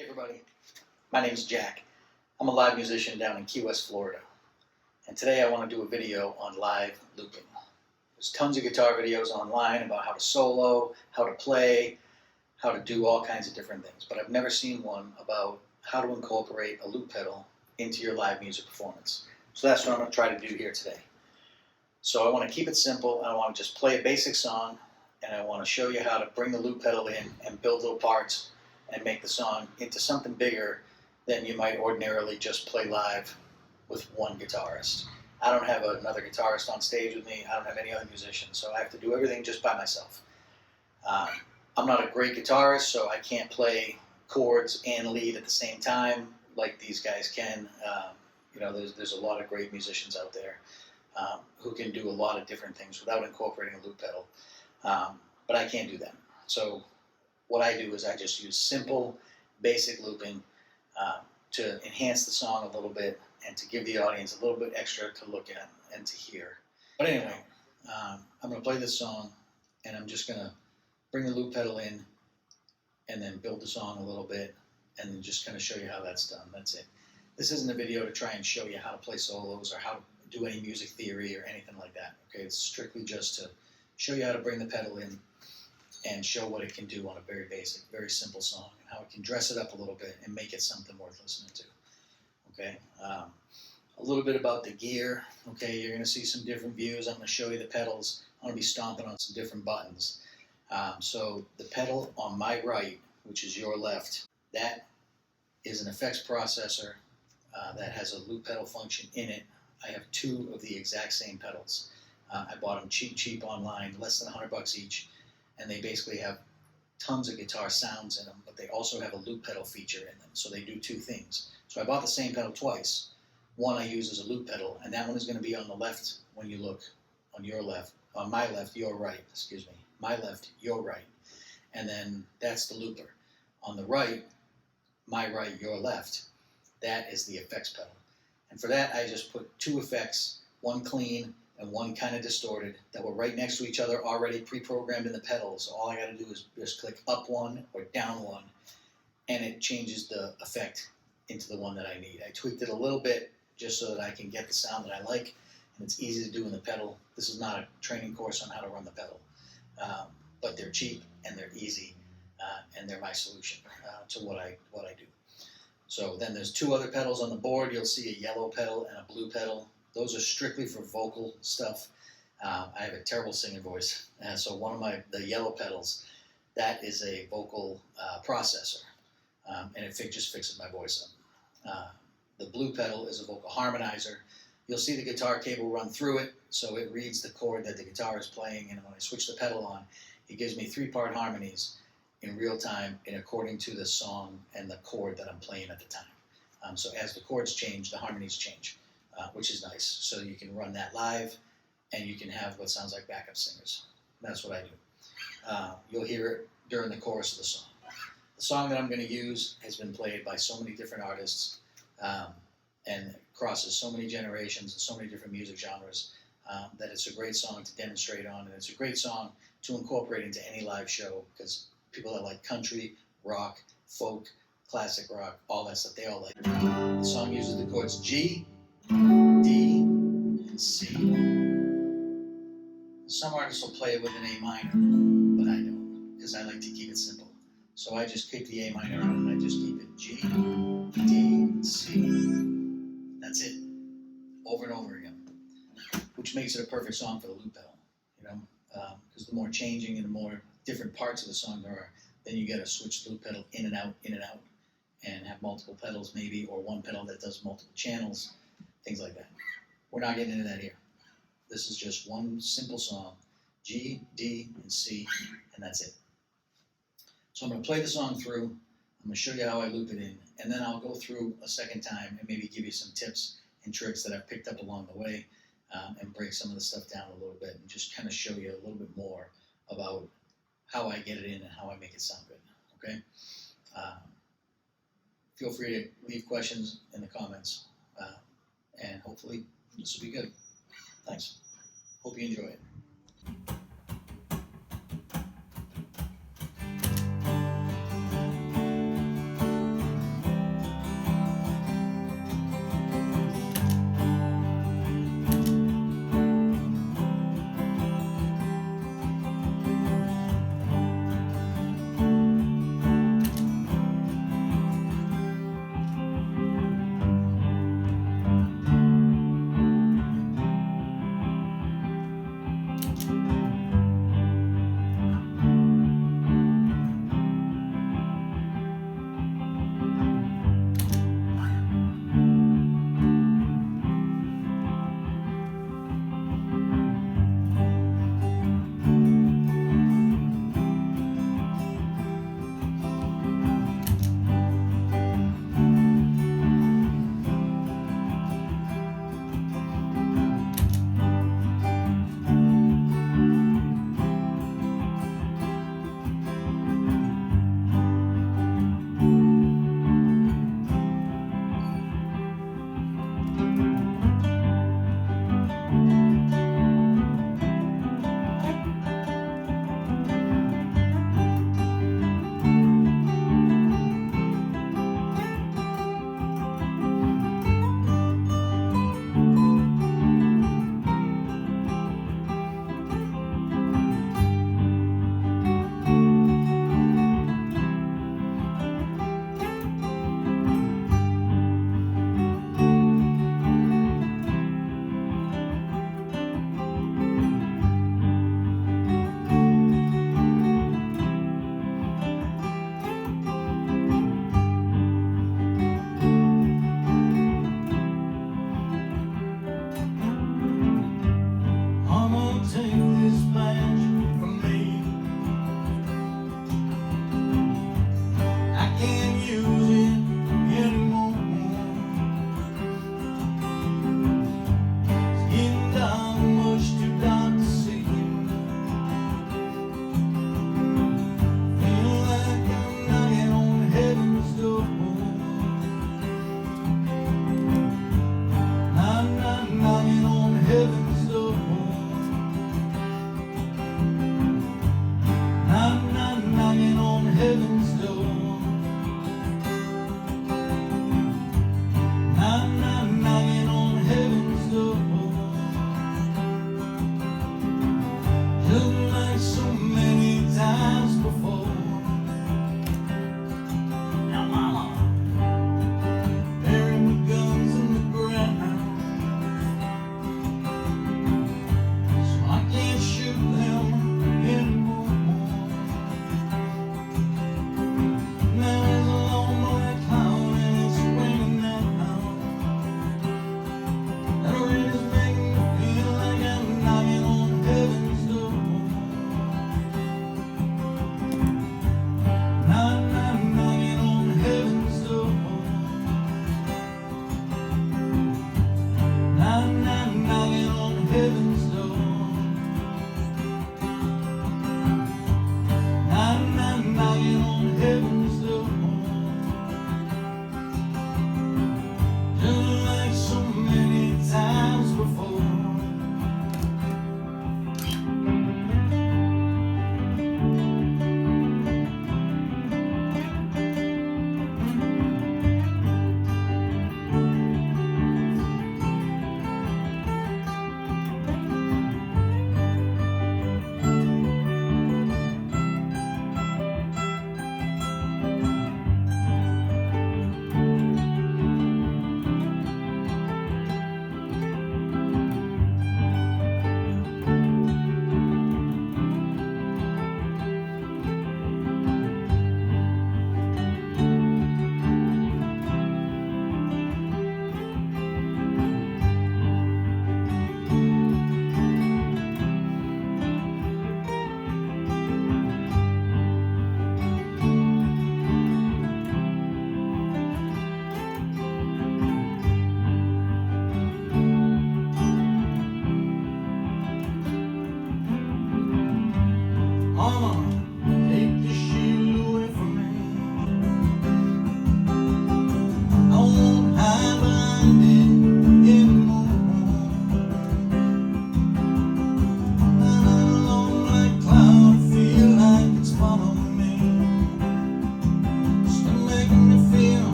Hey everybody, my name is Jack. I'm a live musician down in Key West, Florida. And today I want to do a video on live looping. There's tons of guitar videos online about how to solo, how to play, how to do all kinds of different things. But I've never seen one about how to incorporate a loop pedal into your live music performance. So that's what I'm going to try to do here today. So I want to keep it simple. I want to just play a basic song, and I want to show you how to bring the loop pedal in and build little parts and make the song into something bigger than you might ordinarily just play live with one guitarist. I don't have another guitarist on stage with me. I don't have any other musicians, so I have to do everything just by myself. I'm not a great guitarist, so I can't play chords and lead at the same time like these guys can. There's a lot of great musicians out there who can do a lot of different things without incorporating a loop pedal, but I can't do that. So what I do is I just use simple, basic looping to enhance the song a little bit and to give the audience a little bit extra to look at and to hear. But anyway, I'm going to play this song, and I'm just going to bring the loop pedal in and then build the song a little bit and then just kind of show you how that's done. That's it. This isn't a video to try and show you how to play solos or how to do any music theory or anything like that. Okay, it's strictly just to show you how to bring the pedal in and show what it can do on a very basic, very simple song, and how it can dress it up a little bit and make it something worth listening to. Okay, a little bit about the gear. Okay, you're going to see some different views. I'm going to show you the pedals. I'm going to be stomping on some different buttons. So the pedal on my right, which is your left, that is an effects processor that has a loop pedal function in it. I have two of the exact same pedals. I bought them cheap online, less than $100 each. And they basically have tons of guitar sounds in them, but they also have a loop pedal feature in them. So they do two things. So I bought the same pedal twice. One I use as a loop pedal, and that one is going to be on the left when you look on your left. On my left, your right, excuse me. My left, your right. And then that's the looper. On the right, my right, your left, that is the effects pedal. And for that, I just put two effects, one clean and one kind of distorted, that were right next to each other, already pre-programmed in the pedals. So all I got to do is just click up one or down one, and it changes the effect into the one that I need. I tweaked it a little bit just so that I can get the sound that I like, and it's easy to do in the pedal. This is not a training course on how to run the pedal, but they're cheap and they're easy, and they're my solution to what I do. So then there's two other pedals on the board. You'll see a yellow pedal and a blue pedal. Those are strictly for vocal stuff. I have a terrible singing voice, so one of the yellow pedals, that is a vocal processor, and it just fixes my voice up. The blue pedal is a vocal harmonizer. You'll see the guitar cable run through it, so it reads the chord that the guitar is playing, and when I switch the pedal on, it gives me 3-part harmonies in real time and according to the song and the chord that I'm playing at the time. So as the chords change, the harmonies change. Which is nice. So you can run that live, and you can have what sounds like backup singers. That's what I do. You'll hear it during the chorus of the song. The song that I'm going to use has been played by so many different artists and crosses so many generations and so many different music genres that it's a great song to demonstrate on, and it's a great song to incorporate into any live show, because people that like country, rock, folk, classic rock, all that stuff, they all like it. The song uses the chords G, D, and C. Some artists will play it with an A minor, but I don't, because I like to keep it simple. So I just keep the A minor on, and I just keep it G, D, C. That's it, over and over again, which makes it a perfect song for the loop pedal, because the more changing and the more different parts of the song there are, then you get to switch the loop pedal in and out, and have multiple pedals maybe, or one pedal that does multiple channels. Things like that. We're not getting into that here. This is just one simple song, G, D, and C, and that's it. So I'm going to play the song through. I'm going to show you how I loop it in, and then I'll go through a second time and maybe give you some tips and tricks that I've picked up along the way, and break some of the stuff down a little bit and just kind of show you a little bit more about how I get it in and how I make it sound good. Okay? Feel free to leave questions in the comments. And hopefully this will be good. Thanks. Hope you enjoy it.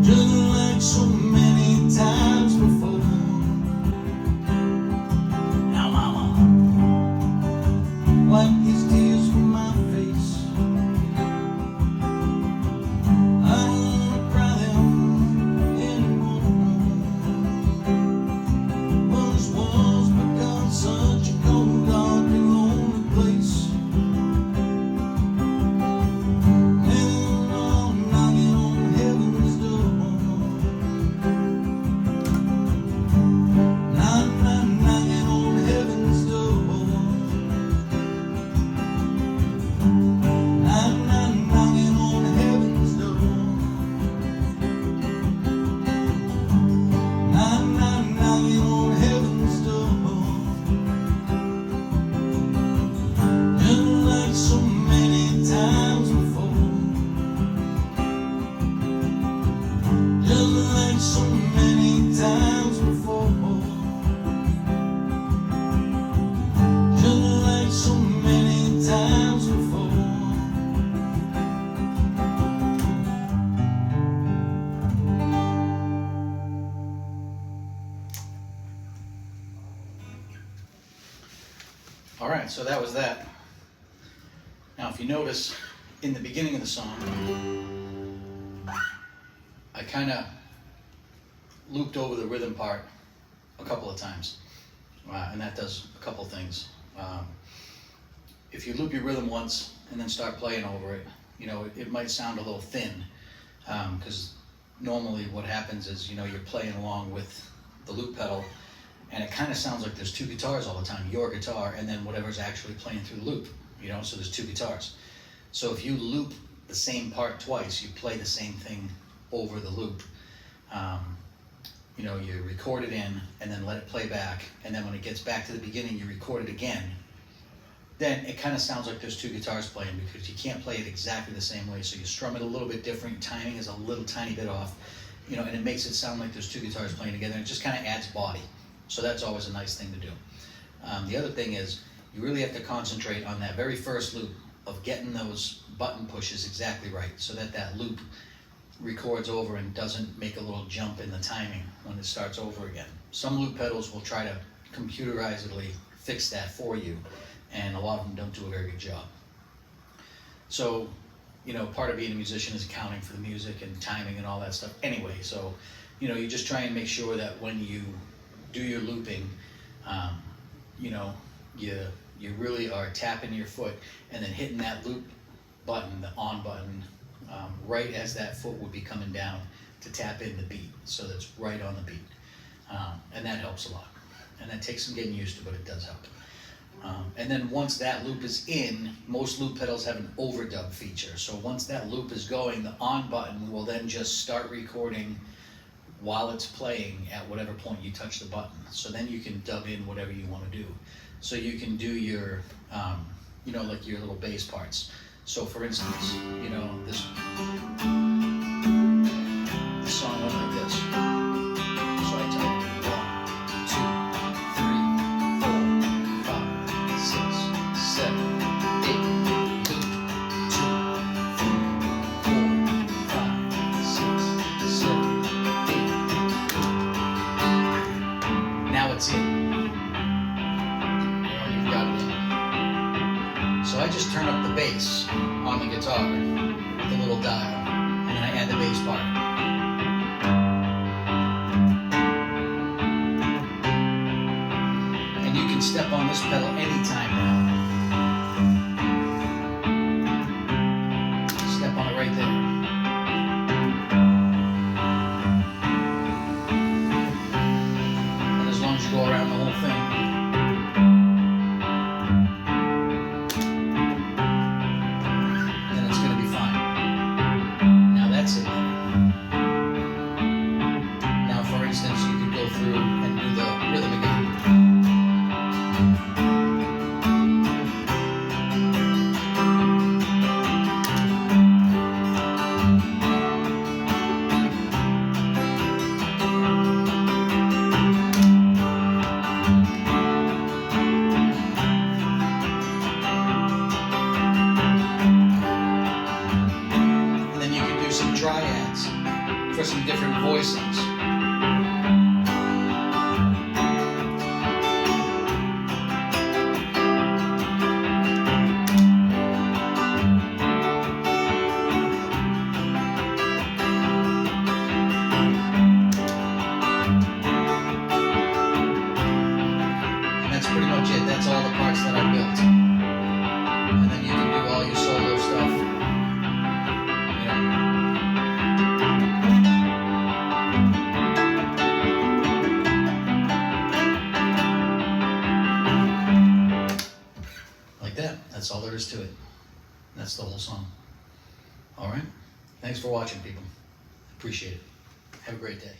just like so many times before. Now, mama, wipe these tears from my face. I don't wanna cry them anymore. Well, this world's become such a cold, dark, and lonely place. So many times before, just like so many times before. All right, so that was that. Now, if you notice, in the beginning of the song, I kind of looped over the rhythm part a couple of times, and that does a couple things. If you loop your rhythm once and then start playing over it, it might sound a little thin, because normally what happens is, you're playing along with the loop pedal, and it kind of sounds like there's two guitars all the time, your guitar and then whatever's actually playing through the loop, so there's two guitars. So if you loop the same part twice, you play the same thing over the loop. You record it in and then let it play back, and then when it gets back to the beginning, you record it again. Then it kind of sounds like there's two guitars playing, because you can't play it exactly the same way, so you strum it a little bit different, your timing is a little tiny bit off, and it makes it sound like there's two guitars playing together, and it just kind of adds body. So that's always a nice thing to do. The other thing is, you really have to concentrate on that very first loop of getting those button pushes exactly right, so that that loop records over and doesn't make a little jump in the timing when it starts over again. Some loop pedals will try to computerizedly fix that for you, and a lot of them don't do a very good job. So, part of being a musician is accounting for the music and timing and all that stuff anyway. So, you just try and make sure that when you do your looping, you really are tapping your foot and then hitting that loop button, the on button, right as that foot would be coming down to tap in the beat, so that's right on the beat. And that helps a lot. And that takes some getting used to, but it does help. And then once that loop is in, most loop pedals have an overdub feature. So once that loop is going, the on button will then just start recording while it's playing at whatever point you touch the button. So then you can dub in whatever you want to do. So you can do your, like your little bass parts. So for instance, this song went like this. So I type 1, 2, 3, 4, 5, 6, 7, 8. Now it's in. You've got it in. So I just turn up the bass on the guitar with the little dial, and then I add the bass part. And you can step on this pedal anytime now. Step on it right there. And as long as you go around the whole thing, you could go through and do the rhythm again. different voicings. And that's pretty much it. That's all the parts that I built. And then you can do all your solo stuff. You know. Like that. That's all there is to it. That's the whole song. All right? Thanks for watching, people. Appreciate it. Have a great day.